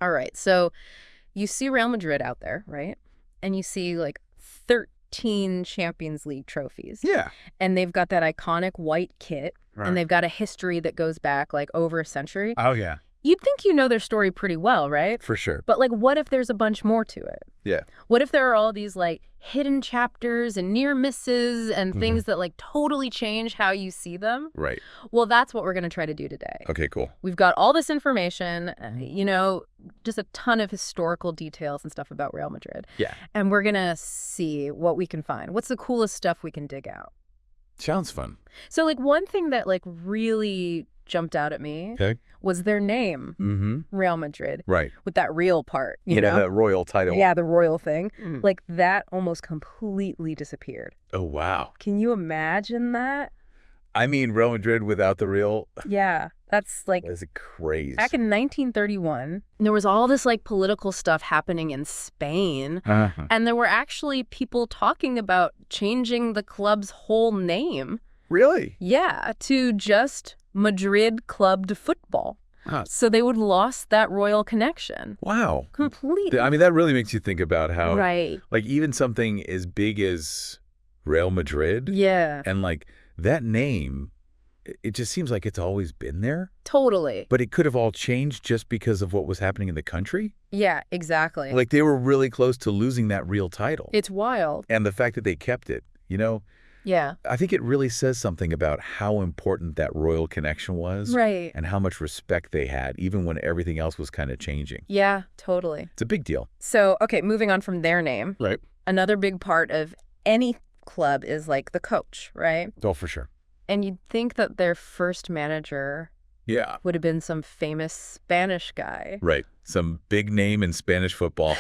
All right. So you see Real Madrid out there, right? And you see like 13 Champions League trophies. Yeah. And they've got that iconic white kit. Right. And they've got a history that goes back like over a century. Oh, yeah. You'd think you know their story pretty well, right? For sure. But like, what if there's a bunch more to it? Yeah. What if there are all these like hidden chapters and near misses and things that like totally change how you see them? Right. Well, that's what we're going to try to do today. Okay, cool. We've got all this information, just a ton of historical details and stuff about Real Madrid. Yeah. And we're going to see what we can find. What's the coolest stuff we can dig out? Sounds fun. So like one thing that like really jumped out at me was their name, Real Madrid. Right. With that real part, you know? That royal title. Yeah, the royal thing. Like that almost completely disappeared. Oh, wow. Can you imagine that? I mean, Real Madrid without the real. Yeah, that's like... That's crazy. Back in 1931, there was all this like political stuff happening in Spain. And there were actually people talking about changing the club's whole name. Really? Yeah, to just Madrid Club de Football. So they would lost that royal connection. Wow. Completely. I mean, that really makes you think about how, right. like, even something as big as Real Madrid. Yeah. And, like, that name, it just seems like it's always been there. Totally. But it could have all changed just because of what was happening in the country. Yeah, exactly. Like, they were really close to losing that real title. It's wild. And the fact that they kept it, Yeah. I think it really says something about how important that royal connection was. Right. And how much respect they had, even when everything else was kind of changing. Yeah, totally. It's a big deal. So, okay, moving on from their name. Right. Another big part of any club is like the coach, right? Oh, for sure. And you'd think that their first manager would have been some famous Spanish guy. Right. Some big name in Spanish football.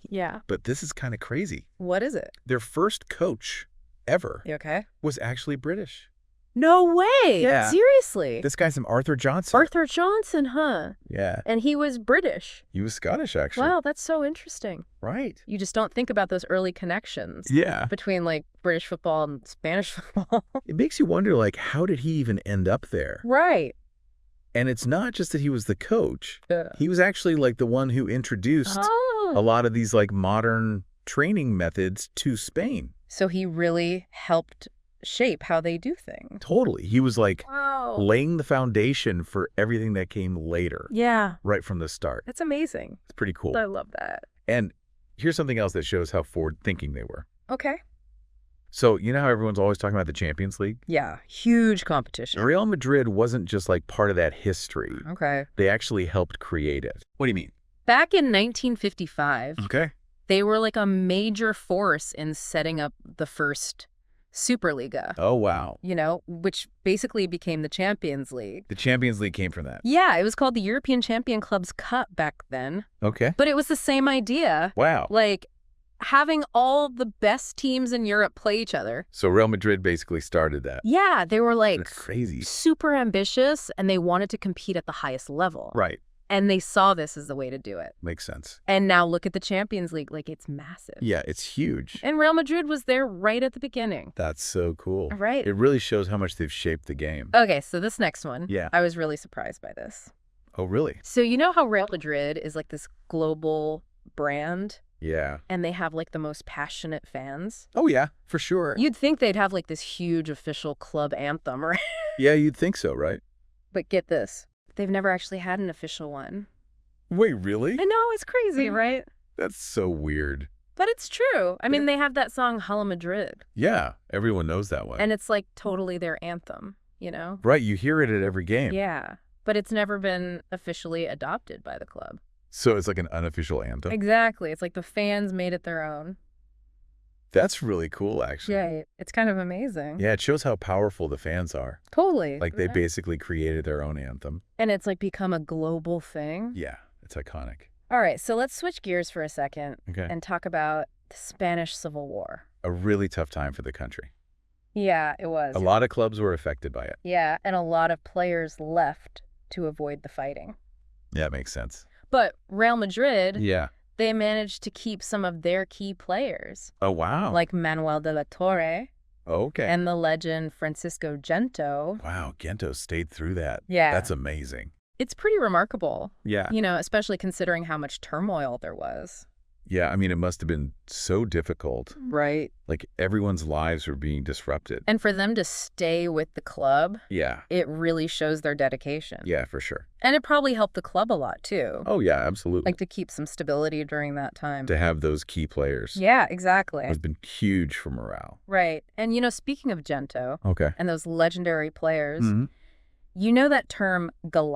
Yeah. But this is kind of crazy. What is it? Their first coach ever You okay? was actually British. No way. Yeah. Seriously. This guy's named Arthur Johnson. Arthur Johnson, huh? Yeah. And he was British. He was Scottish, actually. Wow, that's so interesting. Right. You just don't think about those early connections. Yeah. Between like British football and Spanish football. It makes you wonder, like, how did he even end up there? Right. And it's not just that he was the coach. Yeah. He was actually like the one who introduced a lot of these like modern training methods to Spain. So he really helped shape how they do things. Totally. He was like Wow. laying the foundation for everything that came later. Yeah. Right from the start. That's amazing. It's pretty cool. I love that. And here's something else that shows how forward-thinking they were. Okay. So, you know how everyone's always talking about the Champions League? Yeah. Huge competition. Real Madrid wasn't just like part of that history. Okay. They actually helped create it. What do you mean? Back in 1955, Okay. they were like a major force in setting up the first Superliga. Oh, wow. Which basically became the Champions League. The Champions League came from that. Yeah, it was called the European Champion Clubs Cup back then. Okay. But it was the same idea. Wow. Like having all the best teams in Europe play each other. So Real Madrid basically started that. Yeah, they were like That's crazy. super ambitious and they wanted to compete at the highest level. Right. And they saw this as the way to do it. Makes sense. And now look at the Champions League. Like, it's massive. Yeah, it's huge. And Real Madrid was there right at the beginning. That's so cool. Right. It really shows how much they've shaped the game. Okay, so this next one. Yeah. I was really surprised by this. Oh, really? So you know how Real Madrid is like this global brand? Yeah. And they have like the most passionate fans? Oh, yeah, for sure. You'd think they'd have like this huge official club anthem, right? Yeah, you'd think so, right? But get this. They've never actually had an official one. Wait, really? I know, it's crazy, right? That's so weird. But it's true. I mean, they have that song, Hala Madrid. Yeah, everyone knows that one. And it's like totally their anthem, Right, you hear it at every game. Yeah, but it's never been officially adopted by the club. So it's like an unofficial anthem? Exactly. It's like the fans made it their own. That's really cool, actually. Yeah, it's kind of amazing. Yeah, it shows how powerful the fans are. Totally. Like, they basically created their own anthem. And it's like become a global thing. Yeah, it's iconic. All right, so let's switch gears for a second Okay. and talk about the Spanish Civil War. A really tough time for the country. Yeah, it was. A lot of clubs were affected by it. Yeah, and a lot of players left to avoid the fighting. Yeah, it makes sense. But Real Madrid, Yeah. they managed to keep some of their key players, Oh, wow. like Manuel de la Torre Okay. and the legend Francisco Gento. Wow, Gento stayed through that. Yeah. That's amazing. It's pretty remarkable. Yeah. Especially considering how much turmoil there was. Yeah, I mean, it must have been so difficult. Right. Like, everyone's lives were being disrupted. And for them to stay with the club, Yeah. it really shows their dedication. Yeah, for sure. And it probably helped the club a lot, too. Oh, yeah, absolutely. Like to keep some stability during that time. To have those key players. Yeah, exactly. Has been huge for morale. Right. And, speaking of Gento Okay. and those legendary players, Mm-hmm. you know that term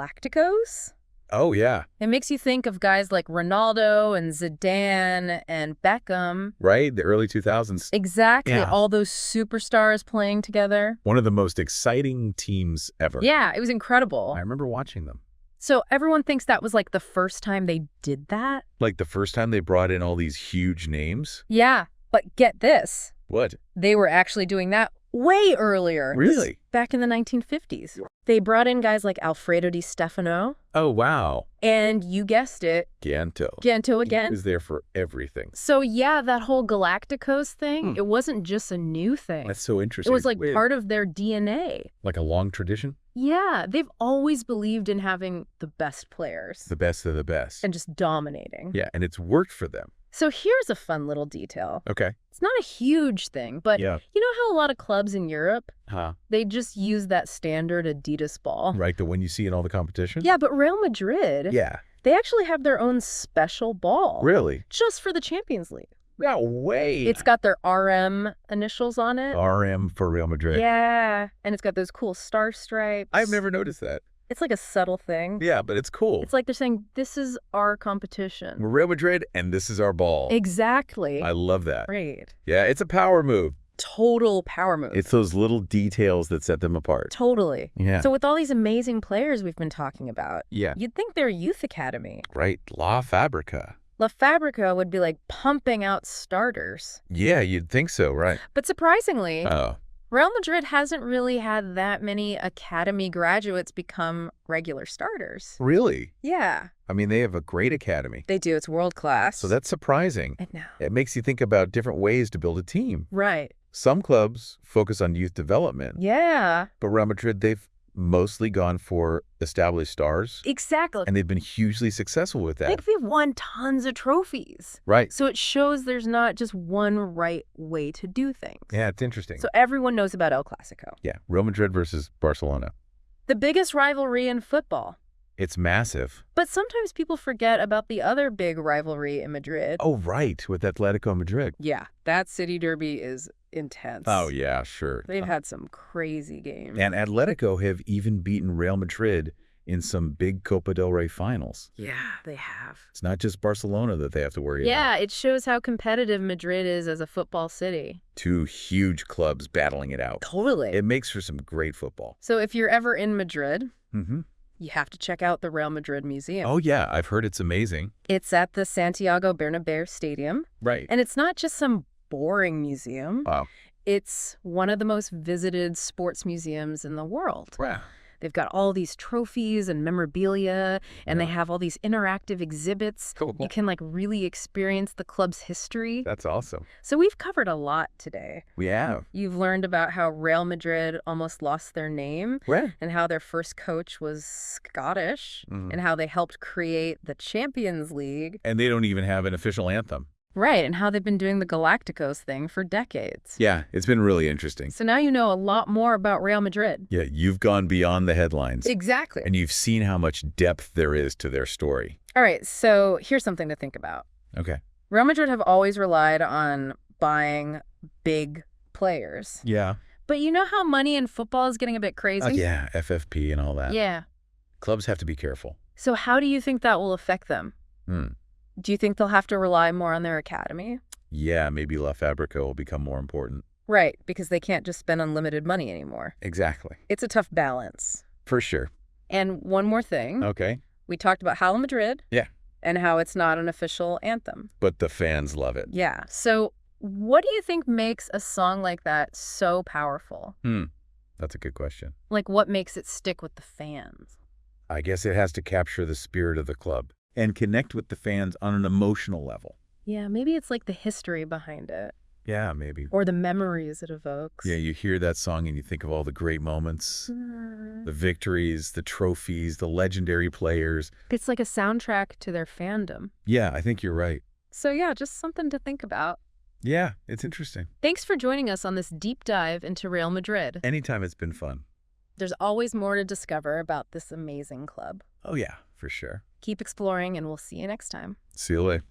Galacticos? Oh, yeah. It makes you think of guys like Ronaldo and Zidane and Beckham. Right? The early 2000s. Exactly. Yeah. All those superstars playing together. One of the most exciting teams ever. Yeah, it was incredible. I remember watching them. So everyone thinks that was like the first time they did that? Like the first time they brought in all these huge names? Yeah, but get this. What? They were actually doing that way earlier. Really? Back in the 1950s. They brought in guys like Alfredo Di Stefano. Oh, wow. And you guessed it. Gento again. He was there for everything. So yeah, that whole Galacticos thing, it wasn't just a new thing. That's so interesting. It was like part of their DNA. Like a long tradition? Yeah, they've always believed in having the best players. The best of the best. And just dominating. Yeah, and it's worked for them. So here's a fun little detail. Okay. It's not a huge thing, but Yeah. you know how a lot of clubs in Europe, Huh. they just use that standard Adidas ball? Right, the one you see in all the competition? Yeah, but Real Madrid, Yeah. they actually have their own special ball. Really? Just for the Champions League. No way. It's got their RM initials on it. RM for Real Madrid. Yeah, and it's got those cool star stripes. I've never noticed that. It's like a subtle thing. Yeah, but it's cool. It's like they're saying, this is our competition. We're Real Madrid, and this is our ball. Exactly. I love that. Right. Yeah, it's a power move. Total power move. It's those little details that set them apart. Totally. Yeah. So with all these amazing players we've been talking about, Yeah. you'd think their youth academy, Right, La Fabrica. La Fabrica, would be like pumping out starters. Yeah, you'd think so, right. But surprisingly, Oh. Real Madrid hasn't really had that many academy graduates become regular starters. Really? Yeah, I mean, they have a great academy. they do. It's world class. So that's surprising. I know. It makes you think about different ways to build a team. Right. Some clubs focus on youth development, Yeah, but Real Madrid, they've mostly gone for established stars, exactly. and they've been hugely successful with I that. think they've won tons of trophies. Right. So it shows there's not just one right way to do things. Yeah, it's interesting. So everyone knows about El Clasico. Yeah, Real Madrid versus Barcelona. The biggest rivalry in football. It's massive. But sometimes people forget about the other big rivalry in Madrid. Oh, right, with Atletico Madrid. Yeah, that city derby is intense. Oh, yeah, sure. They've had some crazy games. And Atletico have even beaten Real Madrid in some big Copa del Rey finals. Yeah, they have. It's not just Barcelona that they have to worry about. Yeah, it shows how competitive Madrid is as a football city. Two huge clubs battling it out. Totally. It makes for some great football. So if you're ever in Madrid, Mm-hmm. you have to check out the Real Madrid Museum. Oh, yeah, I've heard it's amazing. It's at the Santiago Bernabéu Stadium. Right. And it's not just some boring museum. Wow. It's one of the most visited sports museums in the world. Wow. They've got all these trophies and memorabilia, and Yeah. they have all these interactive exhibits. Cool. You can really experience the club's history. That's awesome. So we've covered a lot today. We have. You've learned about how Real Madrid almost lost their name Where? and how their first coach was Scottish Mhm. and how they helped create the Champions League. And they don't even have an official anthem. Right, and how they've been doing the Galacticos thing for decades. Yeah, it's been really interesting. So now you know a lot more about Real Madrid. Yeah, you've gone beyond the headlines. Exactly. And you've seen how much depth there is to their story. All right, so here's something to think about. Okay. Real Madrid have always relied on buying big players. Yeah. But you know how money in football is getting a bit crazy? Yeah, FFP and all that. Yeah. Clubs have to be careful. So how do you think that will affect them? Do you think they'll have to rely more on their academy? Yeah, maybe La Fabrica will become more important. Right, because they can't just spend unlimited money anymore. Exactly. It's a tough balance. For sure. And one more thing. Okay. We talked about Real Madrid. Yeah. And how it's not an official anthem. But the fans love it. Yeah. So what do you think makes a song like that so powerful? That's a good question. Like what makes it stick with the fans? I guess it has to capture the spirit of the club and connect with the fans on an emotional level. Yeah, maybe it's like the history behind it. Yeah, maybe. Or the memories it evokes. Yeah, you hear that song and you think of all the great moments, the victories, the trophies, the legendary players. It's like a soundtrack to their fandom. Yeah, I think you're right. So yeah, just something to think about. Yeah, it's interesting. Thanks for joining us on this deep dive into Real Madrid. Anytime it's been fun. There's always more to discover about this amazing club. Oh, yeah, for sure. Keep exploring, and we'll see you next time. See you later.